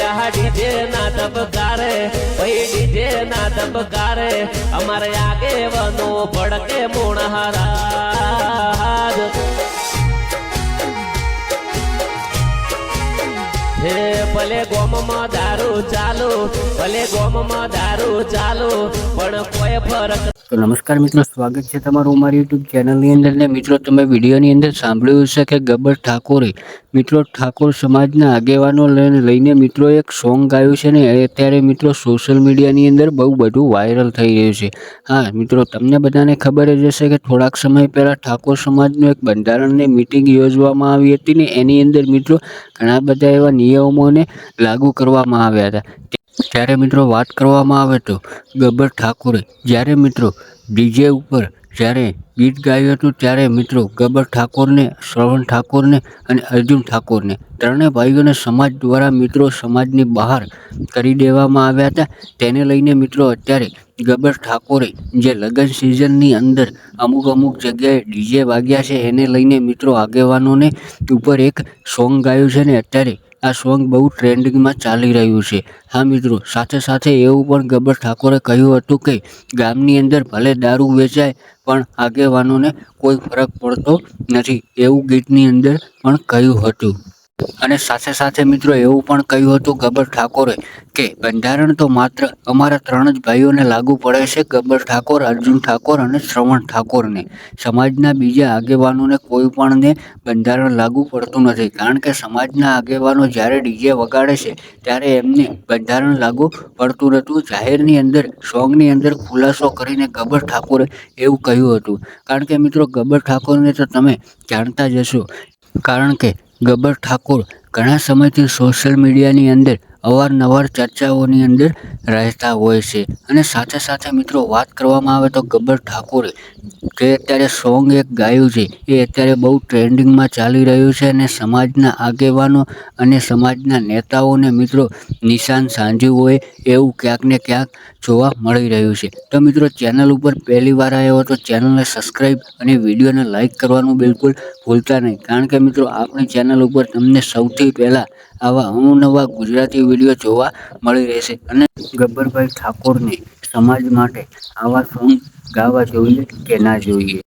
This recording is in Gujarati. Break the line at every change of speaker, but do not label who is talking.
આ ડીજે ના ધબકારે ભાઈ ડીજે ના ધબકારે અમારે આગેવાનો ભડકે મોણહારાજ હે ભલે ગોમમાં દારૂ ચાલુ ભલે ગોમમાં દારૂ ચાલુ પણ કોઈ ફરક.
તો નમસ્કાર મિત્રો, સ્વાગત છે તમારું અમારી યુટ્યુબ ચેનલની અંદર. ને મિત્રો, તમે વિડીયોની અંદર સાંભળ્યું હશે કે ગબ્બર ઠાકોરે મિત્રો ઠાકોર સમાજના આગેવાનો લઈને મિત્રો એક સોંગ ગાયું છે ને અત્યારે મિત્રો સોશિયલ મીડિયાની અંદર બહુ બધું વાયરલ થઈ રહ્યું છે. હા મિત્રો, તમને બધાને ખબર જ હશે કે થોડાક સમય પહેલાં ઠાકોર સમાજનું એક બંધારણની મિટિંગ યોજવામાં આવી હતી ને એની અંદર મિત્રો ઘણા બધા એવા નિયમોને લાગુ કરવામાં આવ્યા હતા. ત્યારે મિત્રો વાત કરવામાં આવે તો ગબ્બર ઠાકોરે જ્યારે મિત્રો ડીજે ઉપર જ્યારે ગીત ગાયું હતું ત્યારે મિત્રો ગબ્બર ઠાકોરને, શ્રવણ ઠાકોરને અને અર્જુન ઠાકોરને ત્રણેય ભાઈઓને સમાજ દ્વારા મિત્રો સમાજની બહાર કરી દેવામાં આવ્યા હતા. તેને લઈને મિત્રો અત્યારે ગબ્બર ઠાકોરે જે લગ્ન સિઝનની અંદર અમુક જગ્યાએ ડીજે વાગ્યા છે એને લઈને મિત્રો આગેવાનોને ઉપર એક સોંગ ગાયું છે ને અત્યારે આ સોંગ બહુ ટ્રેન્ડિંગમાં ચાલી રહ્યું છે. હા મિત્રો, સાથે એવું પણ ગબ્બર ઠાકોરે કહ્યું હતું કે ગામની અંદર ભલે દારૂ વેચાય પણ આગેવાનોને કોઈ ફરક પડતો નથી, એવું ગીતની અંદર પણ કહ્યું હતું. અને સાથે મિત્રો એવું પણ કહ્યું હતું ગબ્બર ઠાકોરે કે બંધારણ તો માત્ર અમારા ત્રણ જ ભાઈઓને લાગુ પડે છે, ગબ્બર ઠાકોર, અર્જુન ઠાકોર અને શ્રવણ ઠાકોરને. સમાજના બીજા આગેવાનોને કોઈ પણને બંધારણ લાગુ પડતું નથી, કારણ કે સમાજના આગેવાનો જ્યારે ડીજે વગાડે છે ત્યારે એમને બંધારણ લાગુ પડતું નહોતું. જાહેરની અંદર સોંગની અંદર ખુલાસો કરીને ગબ્બર ઠાકોરે એવું કહ્યું હતું. કારણ કે મિત્રો ગબ્બર ઠાકોરને તો તમે જાણતા જ હશો, કારણ કે ગબ્બર ઠાકોર ઘણા સમયથી સોશિયલ મીડિયાની અંદર અવારનવાર ચર્ચાઓની અંદર રહેતા હોય છે. અને સાથે મિત્રો વાત કરવામાં આવે તો ગબ્બર ઠાકોરે જે અત્યારે સોંગ એક ગાયું છે એ અત્યારે બહુ ટ્રેન્ડિંગમાં ચાલી રહ્યું છે અને સમાજના આગેવાનો અને સમાજના નેતાઓને મિત્રો નિશાન સાંધ્યું હોય એવું ક્યાંક ને ક્યાંક જોવા મળી રહ્યું છે. તો મિત્રો, ચેનલ ઉપર પહેલી વાર આવ્યો તો ચેનલને સબસ્ક્રાઈબ અને વિડીયોને લાઇક કરવાનું બિલકુલ ભૂલતા નહીં, કારણ કે મિત્રો આપણી ચેનલ ઉપર તમને સૌથી પહેલાં આવા અવનવા ગુજરાતી વિડીયો જોવા મળી રહેશે. અને ગબ્બરભાઈ ઠાકોરને સમાજ માટે આવા સોંગ ગાવા જોઈએ કે ના જોઈએ.